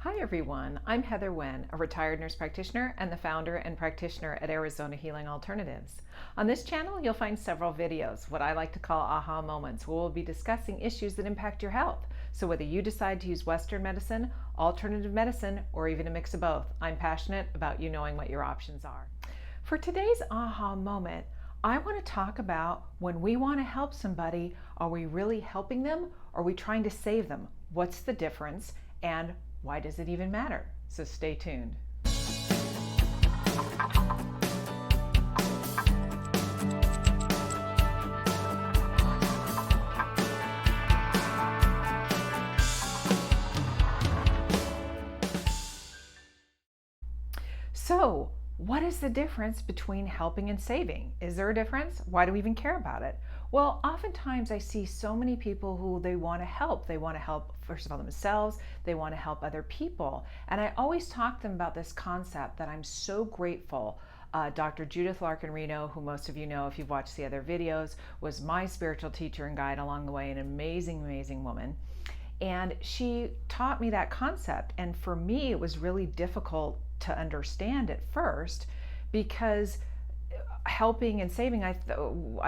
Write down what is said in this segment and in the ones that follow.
Hi everyone, I'm Heather Wen, a retired nurse practitioner and the founder and practitioner at Arizona Healing Alternatives. On this channel, you'll find several videos, what I like to call aha moments, where we'll be discussing issues that impact your health. So whether you decide to use Western medicine, alternative medicine, or even a mix of both, I'm passionate about you knowing what your options are. For today's aha moment, I want to talk about when we want to help somebody, are we really helping them or are we trying to save them? What's the difference? And why does it even matter? So stay tuned. So, what is the difference between helping and saving? Is there a difference? Why do we even care about it? Well, oftentimes I see so many people who they want to help. They want to help, first of all, themselves. They want to help other people. And I always talk to them about this concept that I'm so grateful. Dr. Judith Larkin-Reno, who most of you know if you've watched the other videos, was my spiritual teacher and guide along the way, an amazing, amazing woman. And she taught me that concept. And for me, it was really difficult to understand at first because helping and saving, I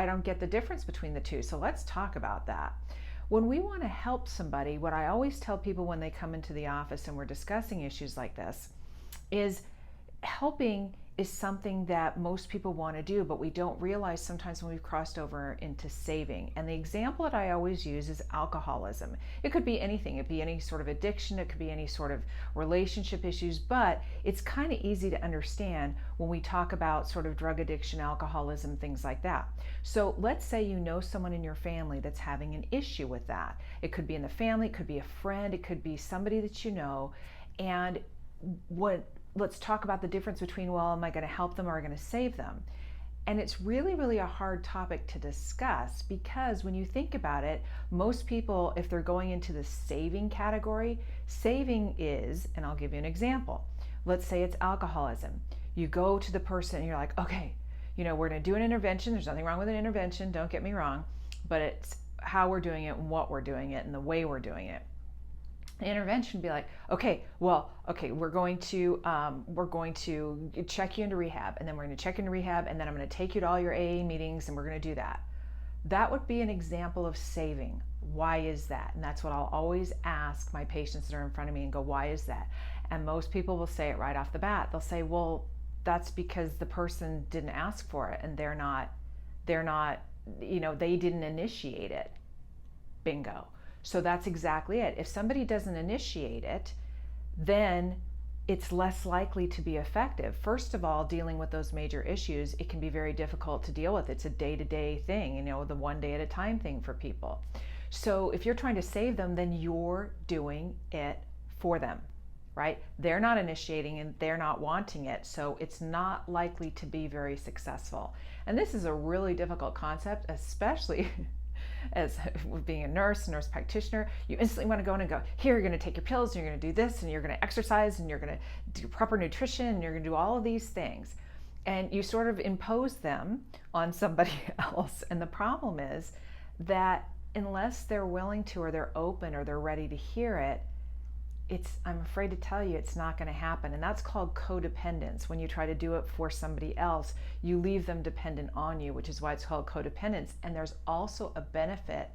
don't get the difference between the two. So let's talk about that. When we want to help somebody, what I always tell people when they come into the office and we're discussing issues like this is helping is something that most people want to do, but we don't realize sometimes when we've crossed over into saving. And the example that I always use is alcoholism. It could be anything. It could be any sort of addiction. It could be any sort of relationship issues, but it's kind of easy to understand when we talk about sort of drug addiction, alcoholism, things like that. So let's say you know someone in your family that's having an issue with that. It could be in the family, it could be a friend, it could be somebody that you know, and let's talk about the difference between, well, am I going to help them or am I going to save them? And it's really, really a hard topic to discuss because when you think about it, most people, if they're going into the saving category, saving is, and I'll give you an example. Let's say it's alcoholism. You go to the person and you're like, okay, we're going to do an intervention. There's nothing wrong with an intervention, don't get me wrong, but it's how we're doing it and what we're doing it and the way we're doing it. Intervention be like, we're going to check you into rehab, and then we're going to check into rehab, and then I'm going to take you to all your AA meetings, and we're going to do that. That would be an example of saving. Why is that? And that's what I'll always ask my patients that are in front of me and go, why is that? And most people will say it right off the bat. They'll say, well, that's because the person didn't ask for it, and they're not, they didn't initiate it. Bingo. So that's exactly it. If somebody doesn't initiate it, then it's less likely to be effective. First of all, dealing with those major issues, it can be very difficult to deal with. It's a day-to-day thing, the one day at a time thing for people. So if you're trying to save them, then you're doing it for them, right? They're not initiating and they're not wanting it, so it's not likely to be very successful. And this is a really difficult concept, especially as being a nurse practitioner. You instantly want to go in and go, here, you're going to take your pills, and you're going to do this, and you're going to exercise, and you're going to do proper nutrition, and you're going to do all of these things. And you sort of impose them on somebody else. And the problem is that unless they're willing to, or they're open, or they're ready to hear it, I'm afraid to tell you, it's not going to happen. And that's called codependence. When you try to do it for somebody else, you leave them dependent on you, which is why it's called codependence. And there's also a benefit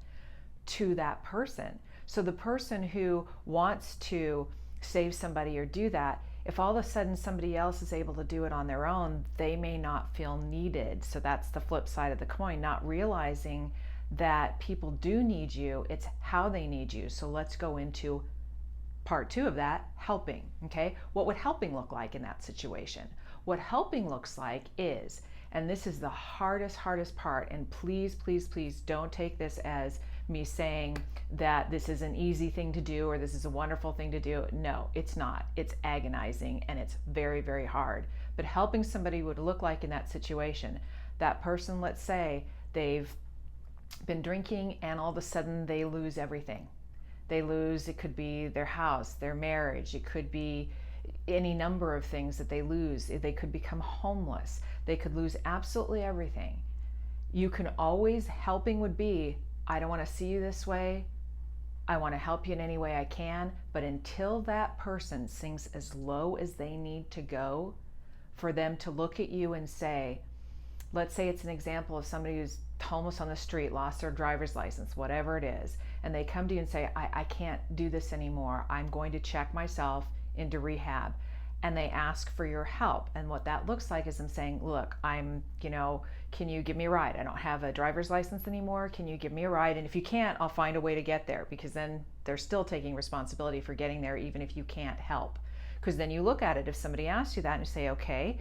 to that person. So the person who wants to save somebody or do that, if all of a sudden somebody else is able to do it on their own, they may not feel needed. So that's the flip side of the coin, not realizing that people do need you. It's how they need you. So let's go into part 2 of that, helping, okay? What would helping look like in that situation? What helping looks like is, and this is the hardest part, and please, please, please don't take this as me saying that this is an easy thing to do or this is a wonderful thing to do. No, it's not. It's agonizing and it's very, very hard. But helping somebody would look like in that situation, that person, let's say they've been drinking and all of a sudden they lose everything. They lose, it could be their house, their marriage, it could be any number of things that they lose. They could become homeless. They could lose absolutely everything. You can always, helping would be, I don't want to see you this way. I want to help you in any way I can, but until that person sinks as low as they need to go for them to look at you and say, let's say it's an example of somebody who's homeless on the street, lost their driver's license, whatever it is, and they come to you and say, I can't do this anymore. I'm going to check myself into rehab. And they ask for your help. And what that looks like is them saying, look, can you give me a ride? I don't have a driver's license anymore. Can you give me a ride? And if you can't, I'll find a way to get there, because then they're still taking responsibility for getting there, even if you can't help. Because then you look at it, if somebody asks you that and you say, okay,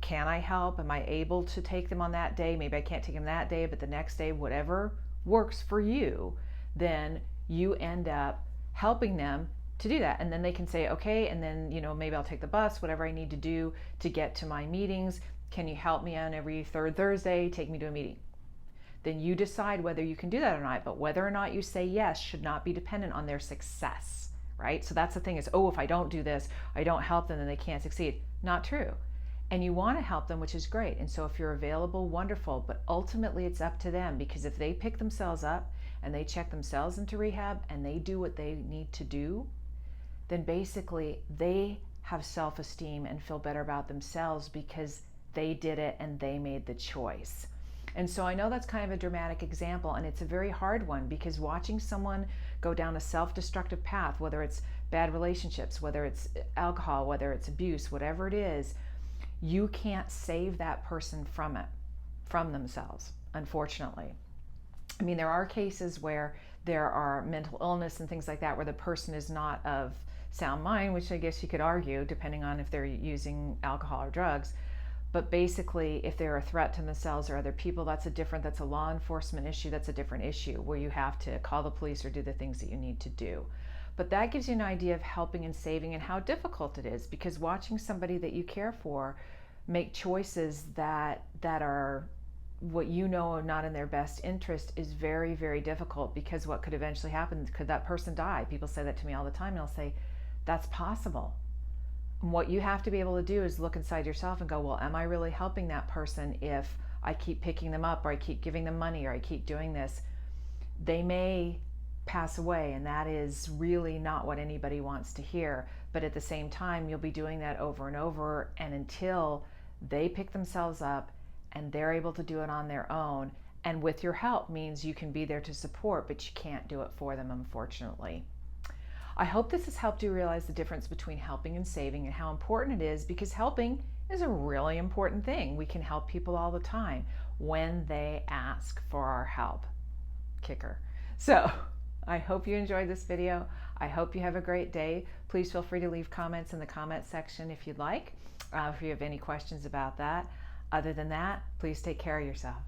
can I help? Am I able to take them on that day? Maybe I can't take them that day, but the next day, whatever works for you, then you end up helping them to do that. And then they can say, okay, and then, maybe I'll take the bus, whatever I need to do to get to my meetings. Can you help me on every third Thursday? Take me to a meeting. Then you decide whether you can do that or not. But whether or not you say yes should not be dependent on their success, right? So that's the thing is, if I don't do this, I don't help them, then they can't succeed. Not true. And you want to help them, which is great. And so if you're available, wonderful. But ultimately, it's up to them, because if they pick themselves up and they check themselves into rehab and they do what they need to do, then basically they have self-esteem and feel better about themselves because they did it and they made the choice. And so I know that's kind of a dramatic example, and it's a very hard one, because watching someone go down a self-destructive path, whether it's bad relationships, whether it's alcohol, whether it's abuse, whatever it is, you can't save that person from it, from themselves, unfortunately. I mean, there are cases where there are mental illness and things like that where the person is not of sound mind, which I guess you could argue, depending on if they're using alcohol or drugs. But basically, if they're a threat to themselves or other people, that's a law enforcement issue. That's a different issue where you have to call the police or do the things that you need to do. But that gives you an idea of helping and saving and how difficult it is, because watching somebody that you care for make choices that are what are not in their best interest is very, very difficult, because what could eventually happen, could that person die? People say that to me all the time, and I'll say, that's possible. And what you have to be able to do is look inside yourself and go, well, am I really helping that person if I keep picking them up, or I keep giving them money, or I keep doing this? They may pass away, and that is really not what anybody wants to hear. But at the same time, you'll be doing that over and over, and until they pick themselves up and they're able to do it on their own, and with your help means you can be there to support, but you can't do it for them, unfortunately. I hope this has helped you realize the difference between helping and saving, and how important it is, because helping is a really important thing. We can help people all the time when they ask for our help. Kicker. So I hope you enjoyed this video. I hope you have a great day. Please feel free to leave comments in the comment section if you'd like, if you have any questions about that. Other than that, please take care of yourself.